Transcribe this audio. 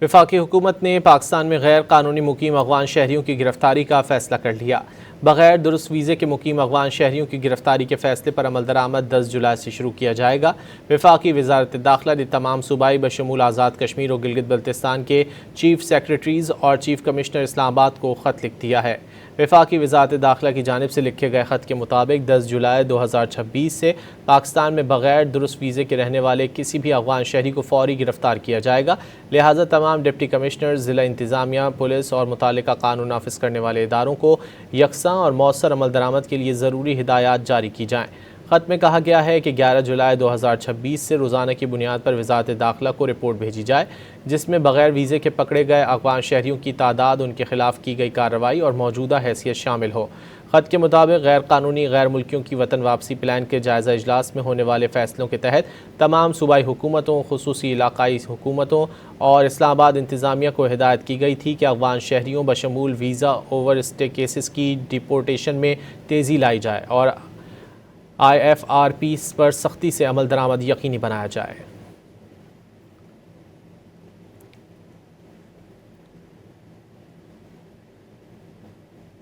وفاقی حکومت نے پاکستان میں غیر قانونی مقیم افغان شہریوں کی گرفتاری کا فیصلہ کر لیا۔ بغیر درست ویزے کے مقیم افغان شہریوں کی گرفتاری کے فیصلے پر عمل درآمد 10 جولائی سے شروع کیا جائے گا۔ وفاقی وزارت داخلہ نے تمام صوبائی بشمول آزاد کشمیر اور گلگت بلتستان کے چیف سیکریٹریز اور چیف کمشنر اسلام آباد کو خط لکھ دیا ہے۔ وفاقی وزارت داخلہ کی جانب سے لکھے گئے خط کے مطابق 10 جولائی 2026 سے پاکستان میں بغیر درست ویزے کے رہنے والے کسی بھی افغان شہری کو فوری گرفتار کیا جائے گا، لہٰذا تمام ڈپٹی کمشنر، ضلع انتظامیہ، پولیس اور متعلقہ قانون نافذ کرنے والے اداروں کو یکساں اور مؤثر عمل درآمد کے لیے ضروری ہدایات جاری کی جائیں۔ خط میں کہا گیا ہے کہ 11 جولائی 2026 سے روزانہ کی بنیاد پر وزارت داخلہ کو رپورٹ بھیجی جائے، جس میں بغیر ویزے کے پکڑے گئے افغان شہریوں کی تعداد، ان کے خلاف کی گئی کارروائی اور موجودہ حیثیت شامل ہو۔ خط کے مطابق غیر قانونی غیر ملکیوں کی وطن واپسی پلان کے جائزہ اجلاس میں ہونے والے فیصلوں کے تحت تمام صوبائی حکومتوں، خصوصی علاقائی حکومتوں اور اسلام آباد انتظامیہ کو ہدایت کی گئی تھی کہ افغان شہریوں بشمول ویزا اوور اسٹے کیسز کی ڈیپورٹیشن میں تیزی لائی جائے اور IFRP پر سختی سے عمل درآمد یقینی بنایا جائے۔